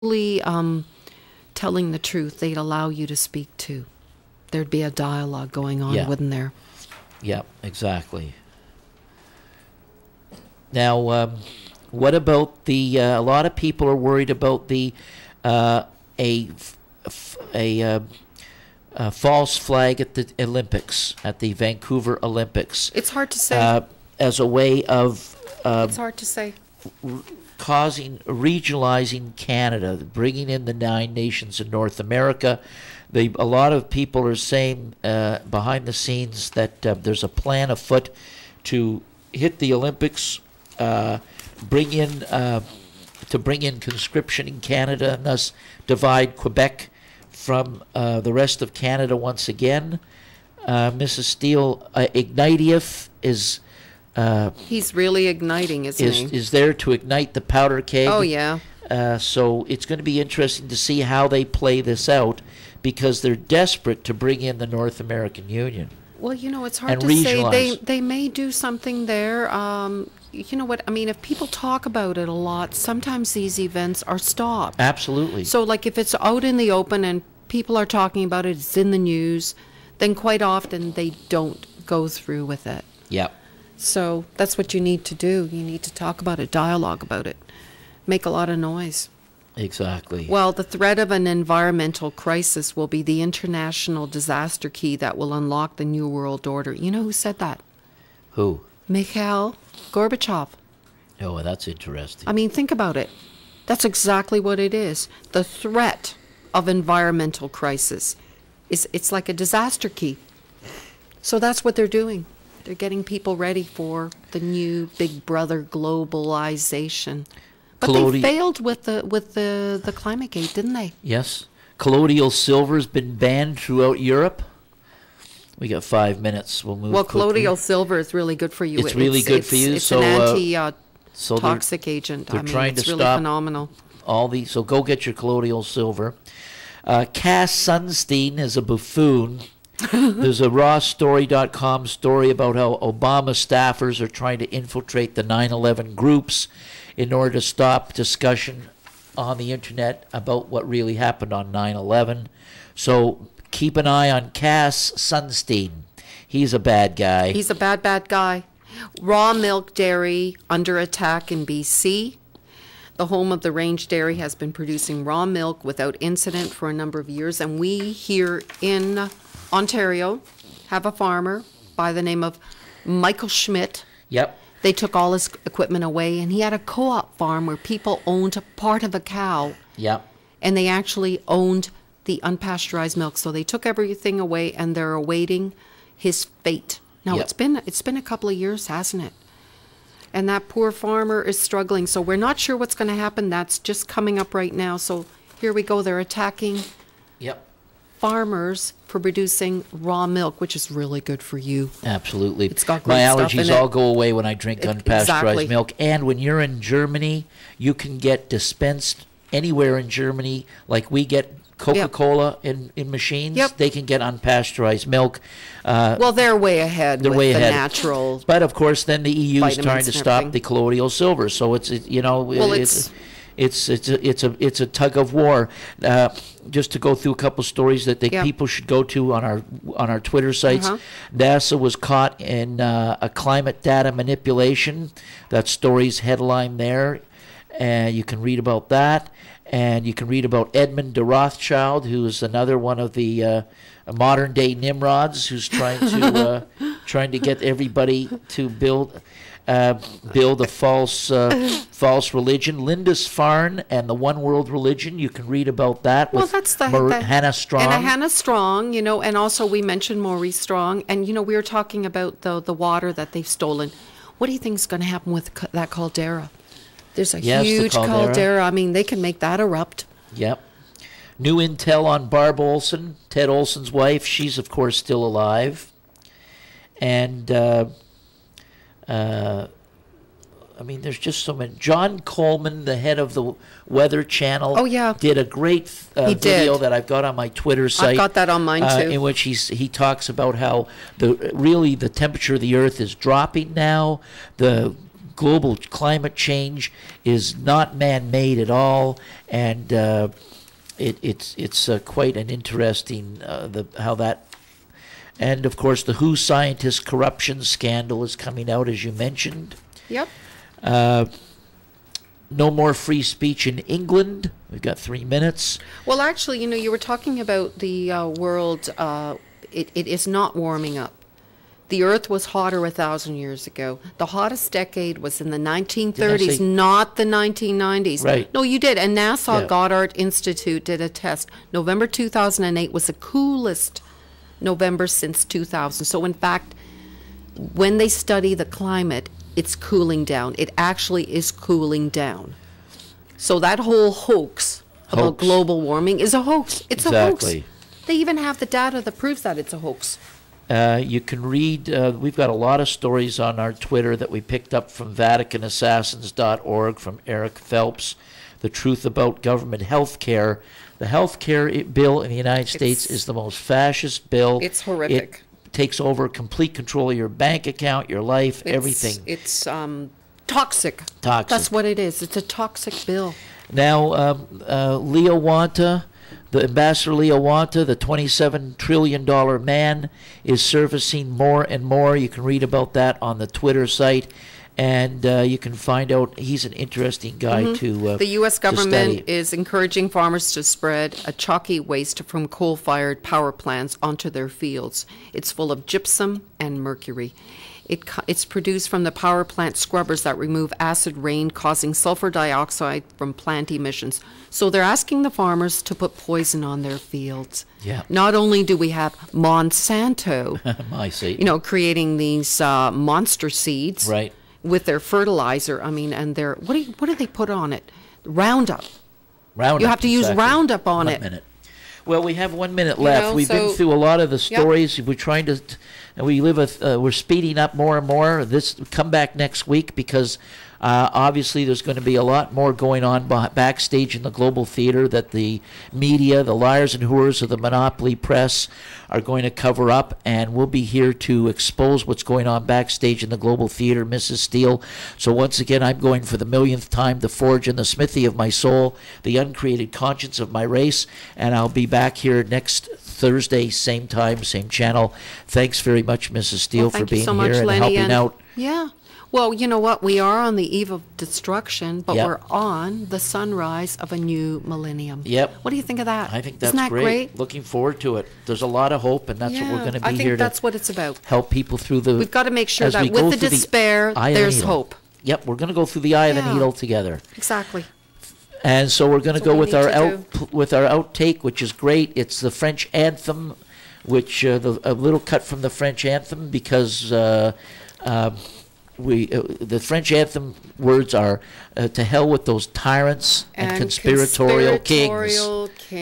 Really, telling the truth, they'd allow you to speak to. There'd be a dialogue going on, Yeah. wouldn't there? Yeah, exactly. Now, what about the? A lot of people are worried about the a false flag at the Olympics, at the Vancouver Olympics, It's hard to say. as a way of It's hard to say. regionalizing Canada, bringing in the 9 nations in North America. A lot of people are saying behind the scenes that there's a plan afoot to hit the Olympics, bring in conscription in Canada, and thus divide Quebec from the rest of Canada once again. Mrs. Steele, Ignatieff is. He's really igniting, isn't he? Is there to ignite the powder keg. Oh, yeah. So it's going to be interesting to see how they play this out, because they're desperate to bring in the North American Union. Well, it's hard And to say. regionalize. They may do something there. You know what? I mean, if people talk about it a lot, sometimes these events are stopped. Absolutely. So, like, if it's out in the open and people are talking about it, it's in the news, then quite often they don't go through with it. Yep. So that's what you need to do. You need to talk about it, dialogue about it, make a lot of noise. Exactly. Well, the threat of an environmental crisis will be the international disaster key that will unlock the New World Order. You know who said that? Who? Mikhail Gorbachev. Oh, that's interesting. I mean, think about it. That's exactly what it is. The threat of environmental crisis it's like a disaster key. So that's what they're doing. They're getting people ready for the new Big Brother globalization. But they failed with the climate gate, didn't they? Yes. Colloidal silver's been banned throughout Europe. We got 5 minutes. We'll move. Well, quickly. colloidal silver is really good for you. It's really good for you. It's So, an so toxic agent. they're I mean, trying it's to really stop phenomenal. So go get your colloidal silver. Cass Sunstein is a buffoon. There's a rawstory.com story about how Obama staffers are trying to infiltrate the 9/11 groups in order to stop discussion on the internet about what really happened on 9/11. So keep an eye on Cass Sunstein. He's a bad guy. He's a bad guy. Raw milk dairy under attack in BC. The home of the Range Dairy has been producing raw milk without incident for a number of years, and we here in Ontario have a farmer by the name of Michael Schmidt. Yep. They took all his equipment away, and he had a co-op farm where people owned a part of a cow. Yep. And they actually owned the unpasteurized milk. So they took everything away, and they're awaiting his fate. Now, Yep. it's been a couple of years, hasn't it? And that poor farmer is struggling. So we're not sure what's going to happen. That's just coming up right now. So here we go. They're attacking Yep. farmers for producing raw milk, which is really good for you. Absolutely. It's got My great stuff in allergies it. all go away when I drink unpasteurized Exactly. milk. And when you're in Germany, you can get dispensed anywhere in Germany, like we get Coca-Cola in machines. Yep. They can get unpasteurized milk. Well, they're way ahead They're with way the ahead. natural. But of course, then the EU is Vitamins trying to and stop everything. the colloidal silver. So it's it's a tug of war. Just to go through a couple stories that Yeah. people should go to on our Twitter sites. NASA was caught in a climate data manipulation. That story's headline there. You can read about that. And you can read about Edmund de Rothschild, who is another one of the modern day Nimrods, who's trying to get everybody to build a false religion. Lindisfarne and the One World Religion. You can read about that. Well, with that's Hannah Strong. And Hannah Strong, and also we mentioned Maurice Strong, and we were talking about the water that they've stolen. What do you think is going to happen with that caldera? There's a huge caldera. I mean, they can make that erupt. Yep. New intel on Barb Olson, Ted Olson's wife. She's, of course, still alive. And, I mean, there's just so many. John Coleman, the head of the Weather Channel, Oh, yeah. did a great video that I've got on my Twitter site. I've got that on mine, too. In which he talks about how the temperature of the Earth is dropping now. The global climate change is not man-made at all, and it's quite an interesting how that. And of course, the WHO scientist corruption scandal is coming out, as you mentioned. Yep. No more free speech in England. We've got 3 minutes. Well, actually, you were talking about the world. It is not warming up. The Earth was hotter 1,000 years ago. The hottest decade was in the 1930s, not the 1990s. Right. No, you did. And NASA Yeah. Goddard Institute did a test. November 2008 was the coolest November since 2000. So, in fact, when they study the climate, it's cooling down. It actually is cooling down. So that whole hoax about global warming is a hoax. It's a hoax. They even have the data that proves that it's a hoax. You can read, we've got a lot of stories on our Twitter that we picked up from VaticanAssassins.org, from Eric Phelps, The Truth About Government Health Care. The health care bill in the United States is the most fascist bill. It's horrific. It takes over complete control of your bank account, your life, everything. It's toxic. Toxic. That's what it is. It's a toxic bill. Now, Leo Wanta, the Ambassador Leo Wanta, the $27 trillion man, is servicing more and more. You can read about that on the Twitter site, and you can find out. He's an interesting guy to The U.S. government study. is encouraging farmers to spread a chalky waste from coal-fired power plants onto their fields. It's full of gypsum and mercury. It's produced from the power plant scrubbers that remove acid rain, causing sulfur dioxide from plant emissions. So they're asking the farmers to put poison on their fields. Yeah. Not only do we have Monsanto, I see. creating these monster seeds Right. with their fertilizer. I mean, and their what do they put on it? Roundup. Roundup. You have to use Roundup on 1 it. minute. Well, we have 1 minute left. We've been so- through a lot of the stories. We're trying to, we're speeding up more and more. Come back next week because obviously there's going to be a lot more going on backstage in the global theater that the media, the liars and whores of the monopoly press are going to cover up, and we'll be here to expose what's going on backstage in the global theater, Mrs. Steele. So once again, I'm going for the millionth time to forge in the smithy of my soul, the uncreated conscience of my race, and I'll be back here next Thursday, same time, same channel. Thanks very much, Mrs. Steele, for being here and helping out. Yeah. Well, you know what? We are on the eve of destruction, but Yep. we're on the sunrise of a new millennium. Yep. What do you think of that? I think that's Isn't that great? Looking forward to it. There's a lot of hope, and that's what we're going to be I think here that's to what it's about. help people through the. We've got to make sure as we that go with the through despair, eye of the there's needle. hope. Yep, we're going to go through the eye of the Yeah. needle together. Exactly. And so we're going to That's go what with we our need to with our outtake, which is great. It's the French anthem, which a little cut from the French anthem because the French anthem words are "to hell with those tyrants and conspiratorial kings."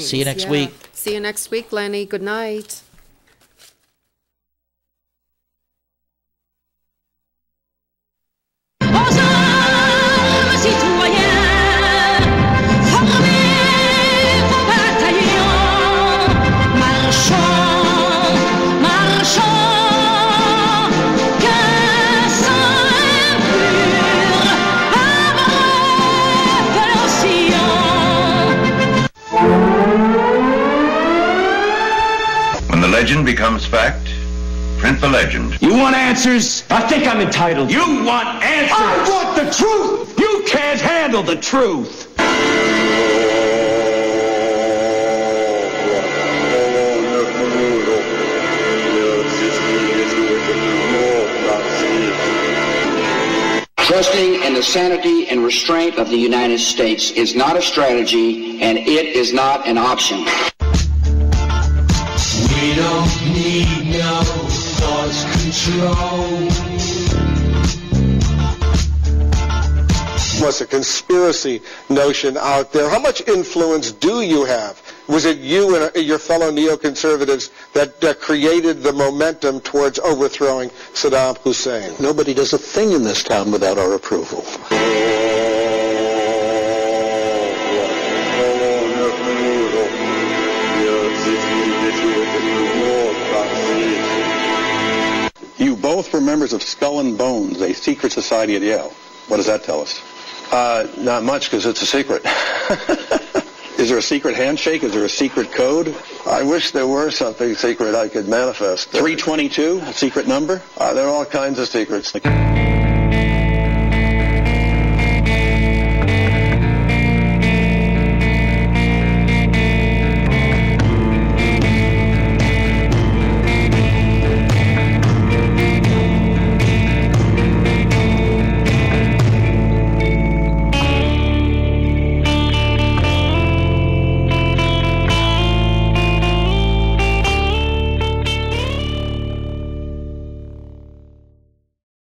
See you next week. See you next week, Lenny. Good night. When the legend becomes fact, print the legend. You want answers? I think I'm entitled. You want answers? I want the truth! You can't handle the truth! Trusting in the sanity and restraint of the United States is not a strategy, and it is not an option. We don't need no thought control. Was a conspiracy notion out there. How much influence do you have? Was it you and your fellow neoconservatives that created the momentum towards overthrowing Saddam Hussein? Nobody does a thing in this town without our approval. You both were members of Skull and Bones, a secret society at Yale. What does that tell us? Not much, because it's a secret. Is there a secret handshake? Is there a secret code? I wish there were something secret I could manifest. 322, a secret number? There are all kinds of secrets.